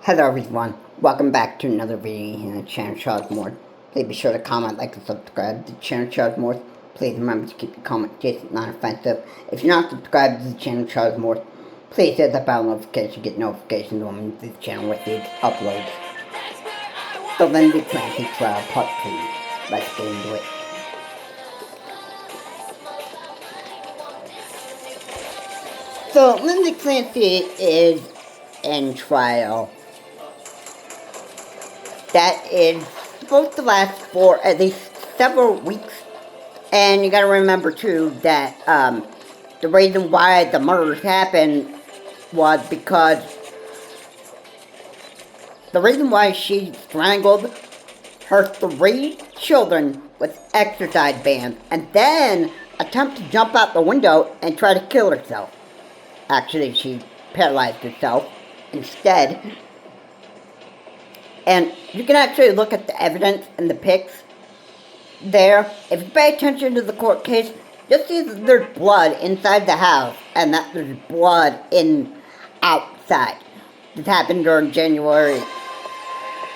Hello everyone, welcome back to another video here on the channel Charles Moore. Please be sure to comment, like, and subscribe to the channel Charles Moore. Please remember to keep your comment just not offensive. If you're not subscribed to the channel Charles Moore, please hit the bell notification to get notifications when this channel receives uploads. The Lindsey Clansey trial part 2. Let's get into it. So Lindsey Clansey is in trial. That is supposed to last for at least several weeks. And you gotta remember too that the reason why the murders happened was because the reason why she strangled her 3 children with exercise bands and then attempted to jump out the window and try to kill herself. Actually, she paralyzed herself instead. And you can actually look at the evidence and the pics there. If you pay attention to the court case, you'll see that there's blood inside the house and that there's blood outside. This happened during January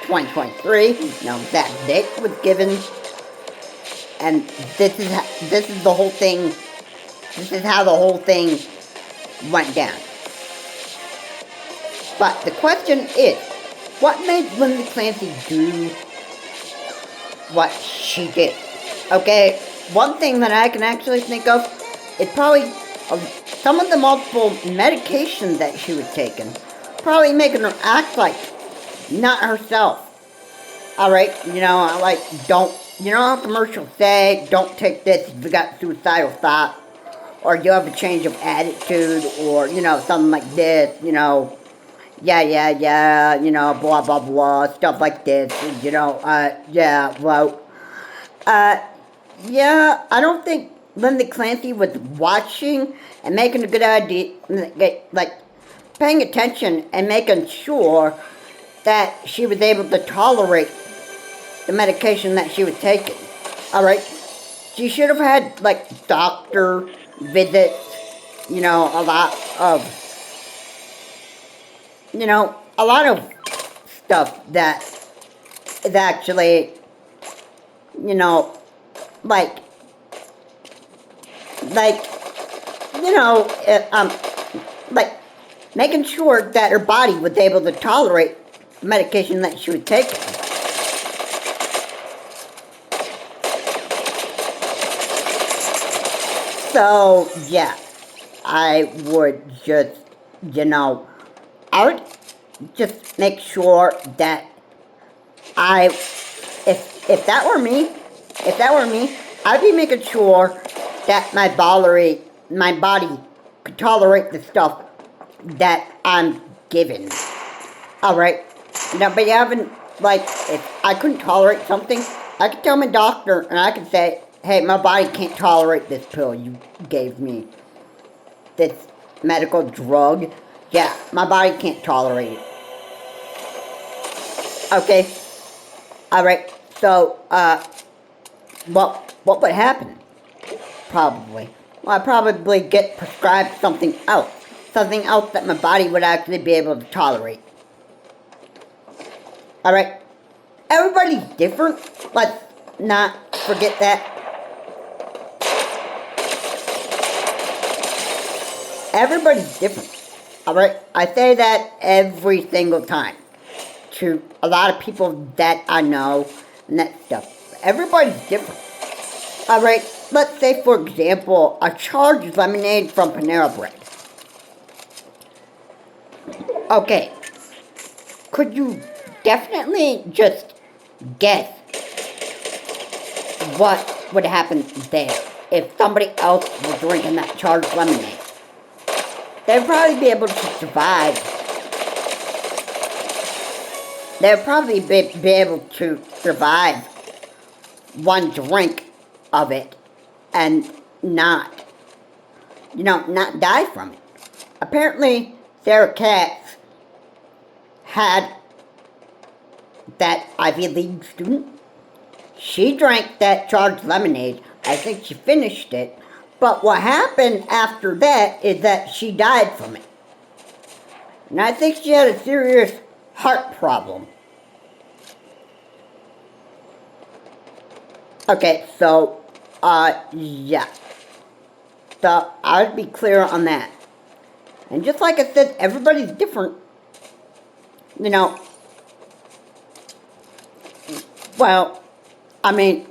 2023. No exact date was given. And this is the whole thing. This is how the whole thing went down. But the question is, what made Lindsey Clansey do what she did? Okay, one thing that I can actually think of is probably some of the multiple medications that she was taking, probably making her act like not herself. Alright, you know how commercials say, don't take this if you got suicidal thoughts, or you have a change of attitude, or, something like this, blah, blah, blah, stuff like this, I don't think Lindsey Clansey was watching and making a good idea, paying attention and making sure that she was able to tolerate the medication that she was taking, alright? She should have had, doctor visits, a lot of stuff that is actually, making sure that her body was able to tolerate the medication that she was taking. So, yeah, I would just, I would just make sure that if that were me, I'd be making sure that my body could tolerate the stuff that I'm given. Alright? But you haven't, if I couldn't tolerate something, I could tell my doctor and I could say, hey, my body can't tolerate this pill you gave me. This medical drug. Yeah, my body can't tolerate it. Okay? Alright, so, what would happen? Probably. Well, I'd probably get prescribed something else. Something else that my body would actually be able to tolerate. Alright? Everybody's different. Let's not forget that. Everybody's different. Alright? I say that every single time to a lot of people that I know and that stuff. Everybody's different. Alright? Let's say, for example, a charged lemonade from Panera Bread. Okay. Could you definitely just guess what would happen there if somebody else was drinking that charged lemonade? They'd probably be able to survive. They'd probably be able to survive one drink of it and not die from it. Apparently, Sarah Katz had that Ivy League student. She drank that charged lemonade. I think she finished it. But what happened after that is that she died from it. And I think she had a serious heart problem. Okay, so, yeah. So, I would be clear on that. And just like I said, everybody's different. You know, well, I mean,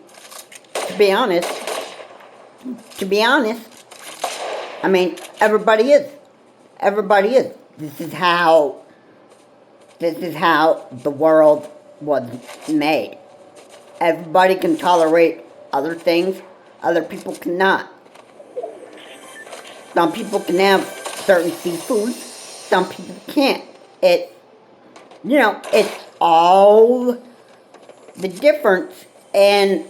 to be honest, I mean, everybody is. Everybody is. This is how the world was made. Everybody can tolerate other things, other people cannot. Some people can have certain seafoods, some people can't. It's all the difference in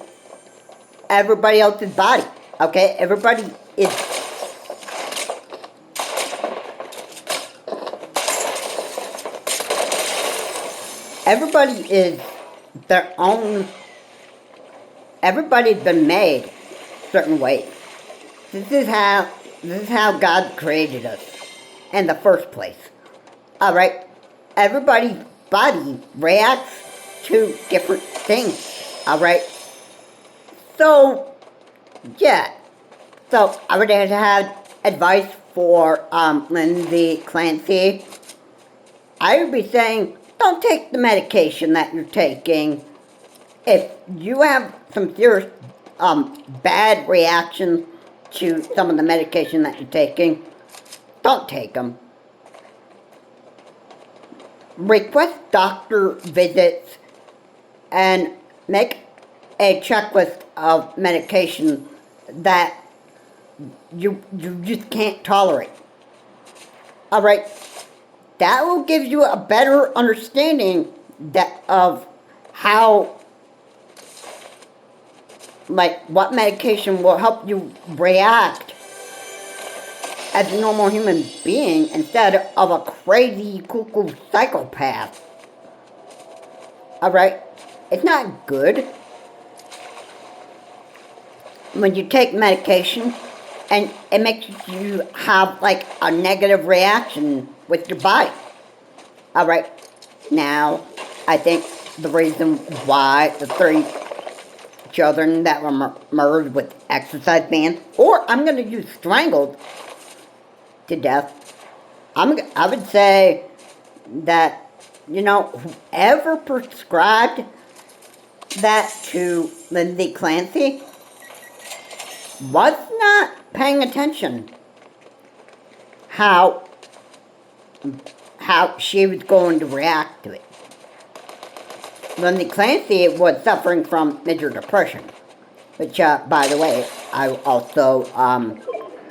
everybody else's body, okay? Everybody is their own. Everybody's been made certain ways. This is how God created us in the first place. Alright? Everybody's body reacts to different things. Alright? So, yeah. So, I would have advice for Lindsey Clansey. I would be saying, don't take the medication that you're taking. If you have some serious bad reactions to some of the medication that you're taking, don't take them. Request doctor visits and make a checklist of medication that you just can't tolerate. Alright? That will give you a better understanding of how, like, what medication will help you react as a normal human being instead of a crazy cuckoo psychopath. Alright? It's not good when you take medication and it makes you have, like, a negative reaction with your body. Alright, now, I think the reason why the 3 children that were murdered with exercise bands, or I'm going to use strangled to death, I would say that, whoever prescribed that to Lindsey Clansey was not paying attention how she was going to react to it. Lindsey Clansey was suffering from major depression, which, by the way, I also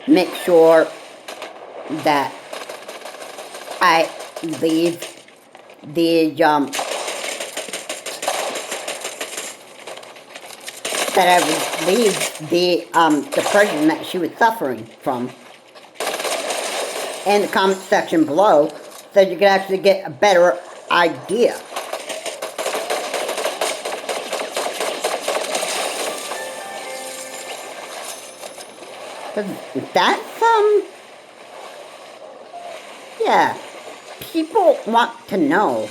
make sure that I leave the depression that she was suffering from in the comment section below, so you can actually get a better idea. That's, yeah, people want to know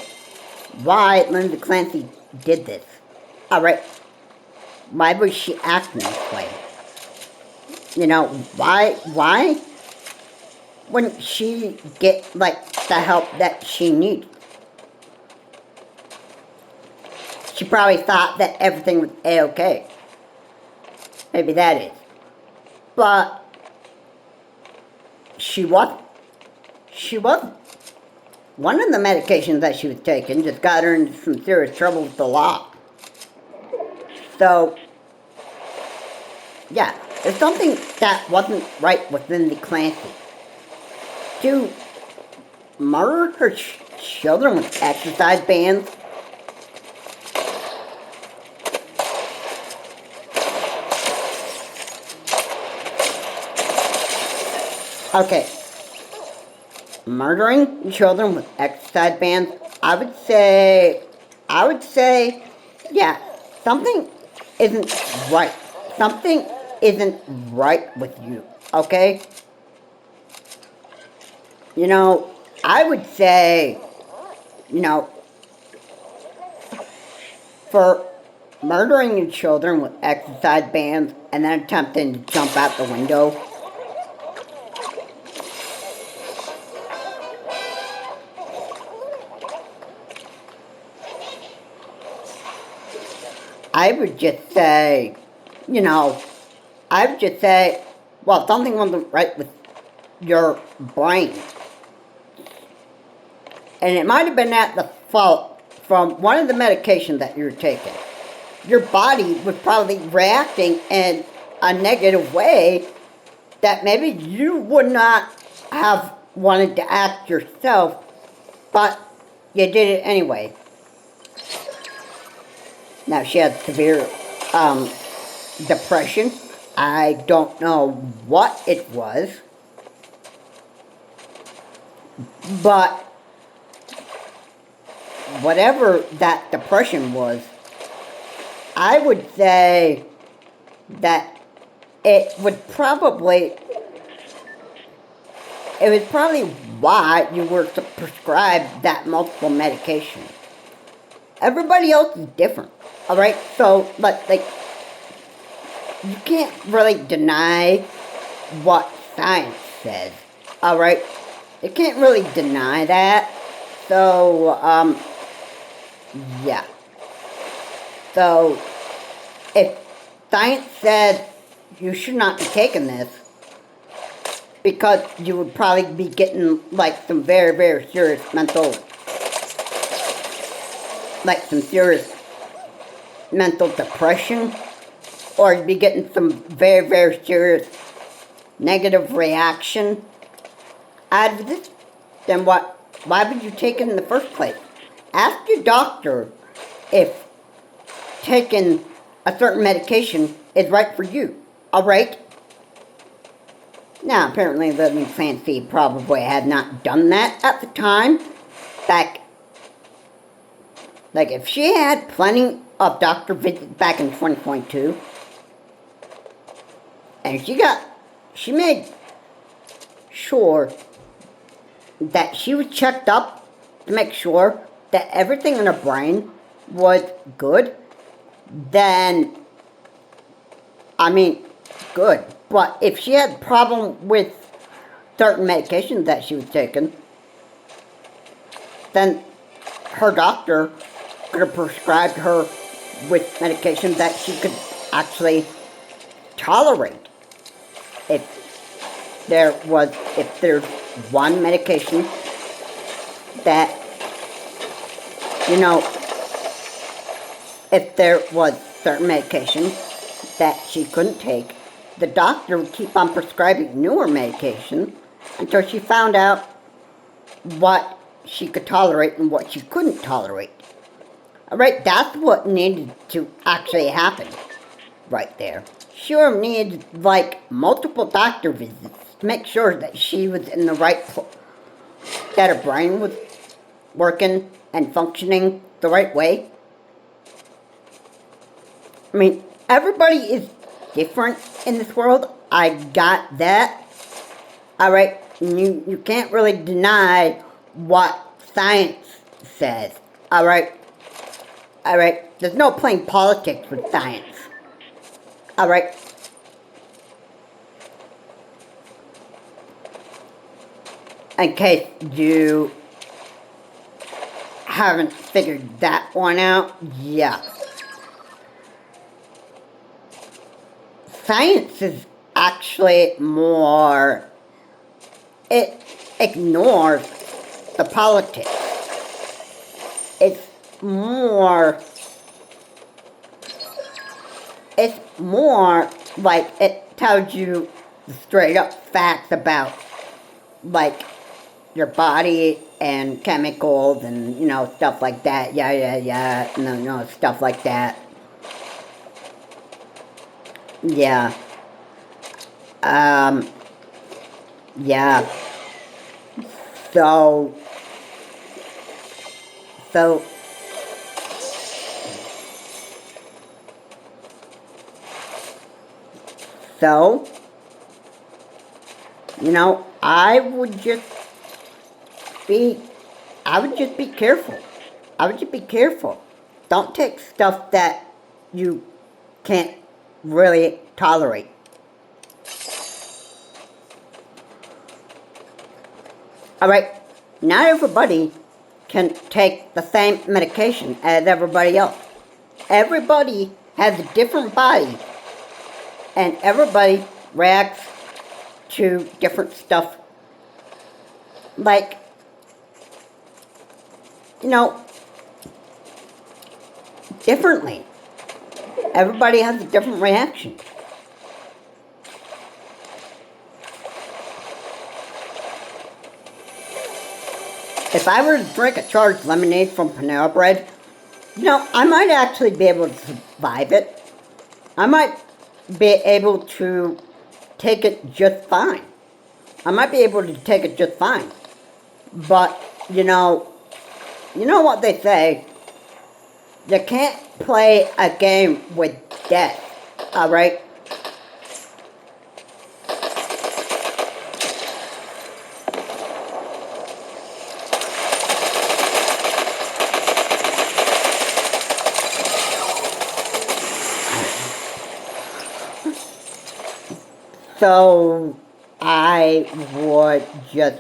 why Lindsey Clansey did this. Alright, why was she acting this way? Why wouldn't she get, like, the help that she needs? She probably thought that everything was A-okay. Maybe that is. But she wasn't. She wasn't. One of the medications that she was taking just got her into some serious trouble with the law. So, yeah, there's something that wasn't right with Lindsey Clansey. To murder her children with exercise bands? Okay. Murdering children with exercise bands, I would say, yeah, something isn't right. Something isn't right with you, okay? I would say, for murdering your children with exercise bands and then attempting to jump out the window. I would just say, well, something wasn't right with your brain. And it might have been at the fault from one of the medications that you were taking. Your body was probably reacting in a negative way that maybe you would not have wanted to act yourself, but you did it anyway. Now, she had severe depression. I don't know what it was, but whatever that depression was, I would say that it was probably why you were prescribed that multiple medication. Everybody else is different, alright? So, you can't really deny what science says, alright? You can't really deny that. So, yeah. So, if science said you should not be taking this, because you would probably be getting, some very, very serious mental depression, or you'd be getting some very, very serious negative reaction out of this, then why would you take it in the first place? Ask your doctor if taking a certain medication is right for you, alright? Now, apparently Lindsey Clansey probably had not done that at the time. If she had plenty of doctor visits back in 2022, and she made sure that she was checked up to make sure that everything in her brain was good, then, good. But if she had a problem with certain medications that she was taking, then her doctor could have prescribed her with medication that she could actually tolerate. If there's one medication that, if there was certain medication that she couldn't take, the doctor would keep on prescribing newer medication until she found out what she could tolerate and what she couldn't tolerate. Alright, that's what needed to actually happen right there. She would need multiple doctor visits to make sure that she was in the right that her brain was working and functioning the right way. Everybody is different in this world. I got that. Alright, you can't really deny what science says. Alright, there's no playing politics with science. Alright. In case you haven't figured that one out, yeah. Science is actually more, it ignores the politics. It's more it tells you the straight up facts about your body and chemicals and stuff like that. No, stuff like that. Yeah. Yeah. So I would just be careful. I would just be careful. Don't take stuff that you can't really tolerate. Alright, not everybody can take the same medication as everybody else. Everybody has a different body, and everybody reacts to different stuff. Like, differently. Everybody has a different reaction. If I were to drink a charged lemonade from Panera Bread, I might actually be able to survive it. I might be able to take it just fine. But, you know what they say, you can't play a game with death, alright? So, I would just,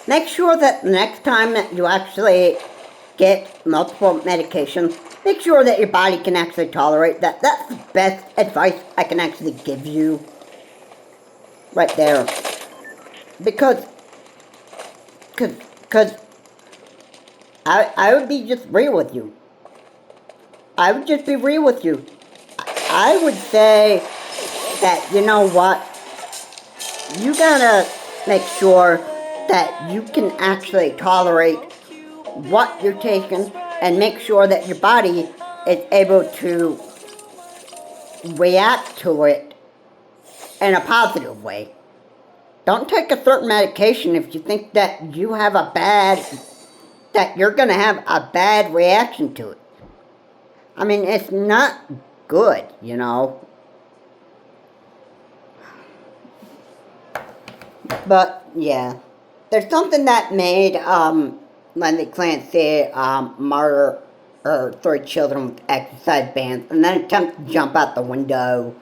make sure that the next time that you actually get multiple medications, make sure that your body can actually tolerate that. That's the best advice I can actually give you. Right there. Because I would be just real with you. I would just be real with you. I would say that, you know what, you gotta make sure that you can actually tolerate what you're taking and make sure that your body is able to react to it in a positive way. Don't take a certain medication if you think that you're gonna have a bad reaction to it. I mean, it's not good, But, yeah. There's something that made Lindsey Clansey murder her 3 children with exercise bands and then attempt to jump out the window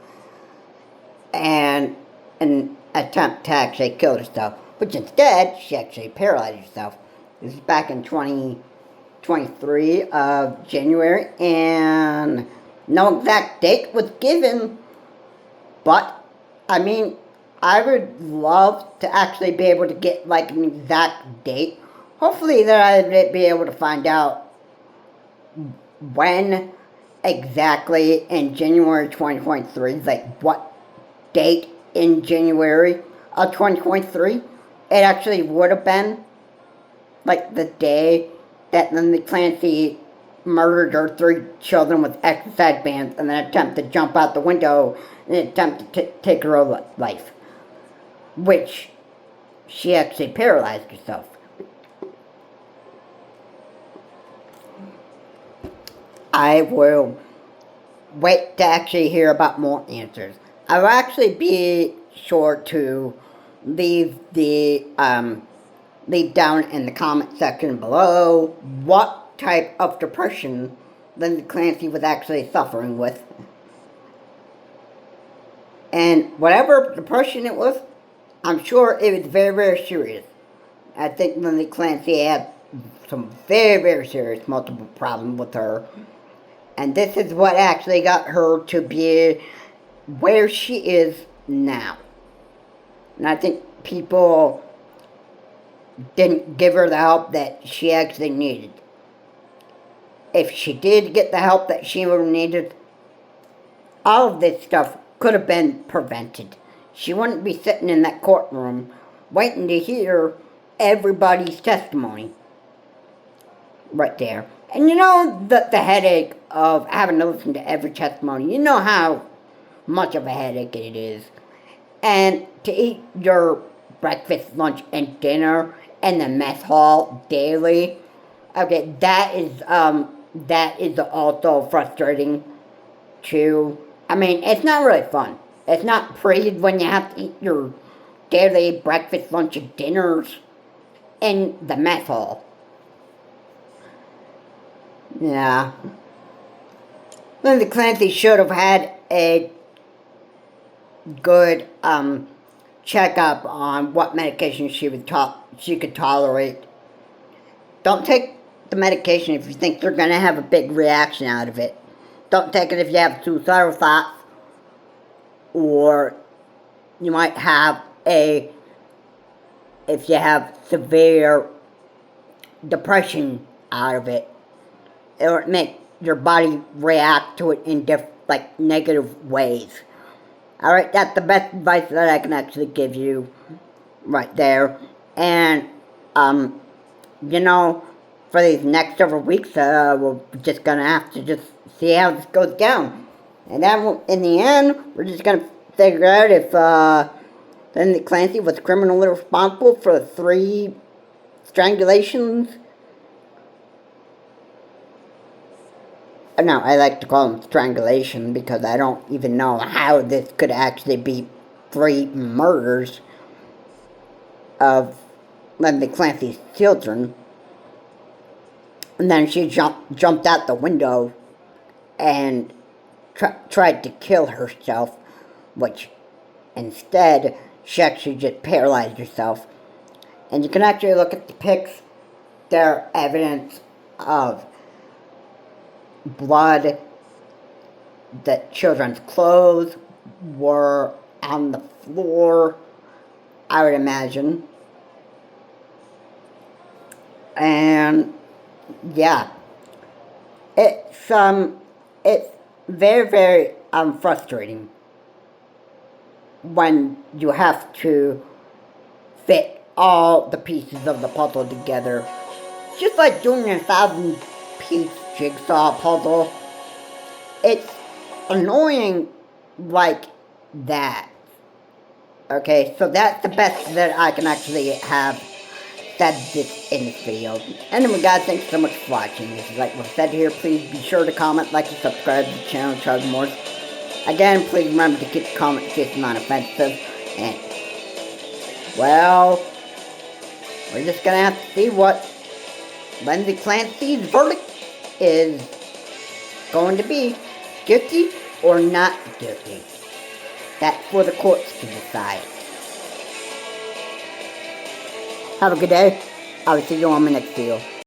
and an attempt to actually kill herself. Which instead, she actually paralyzed herself. This is back in 2023 of January, and no exact date was given, but, I mean, I would love to actually be able to get, like, an exact date. Hopefully that I would be able to find out when exactly in January 2023, like, what date in January of 2023 it actually would have been. Like, the day that Lindsey Clansey murdered her 3 children with exercise bands and then attempted to jump out the window and attempt to take her own life. Which, she actually paralyzed herself. I will wait to actually hear about more answers. I will actually be sure to leave down in the comment section below what type of depression Lindsey Clansey was actually suffering with. And whatever depression it was, I'm sure it was very, very serious. I think Lindsey Clansey had some very, very serious multiple problems with her. And this is what actually got her to be where she is now. And I think people didn't give her the help that she actually needed. If she did get the help that she would have needed, all of this stuff could have been prevented. She wouldn't be sitting in that courtroom waiting to hear everybody's testimony. Right there. And the headache of having to listen to every testimony. You know how much of a headache it is. And to eat your breakfast, lunch, and dinner in the mess hall daily. Okay, that is also frustrating too. I mean, it's not really fun. It's not pretty when you have to eat your daily breakfast, lunch, and dinners in the mess hall. Yeah. Lindsey Clansey should have had a good checkup on what medication she could tolerate. Don't take the medication if you think you're going to have a big reaction out of it. Don't take it if you have suicidal thoughts, or you might have if you have severe depression out of it. It will make your body react to it in negative ways. Alright, that's the best advice that I can actually give you right there. And, you know, for these next several weeks, we're just gonna have to just see how this goes down. And then, in the end, we're just gonna figure out if, Lindsey Clansey was criminally responsible for the 3 strangulations. No, I like to call them strangulation because I don't even know how this could actually be 3 murders of Lindsey Clansey's children. And then she jumped out the window and tried to kill herself, which instead she actually just paralyzed herself. And you can actually look at the pics. They're evidence of blood. The children's clothes were on the floor, I would imagine. And yeah, it's very, very frustrating when you have to fit all the pieces of the puzzle together. Just like doing a 1,000-piece jigsaw puzzle. It's annoying like that. Okay, so that's the best that I can actually have said this in this video. Anyway guys, thanks so much for watching. Like was said here, please be sure to comment, like, and subscribe to the channel, try more. Again, please remember to keep the comment system non-offensive. And, well, we're just gonna have to see what Lindsey Clansey's verdict is going to be. Guilty or not guilty. That's for the courts to decide. Have a good day. I will see you on my next video.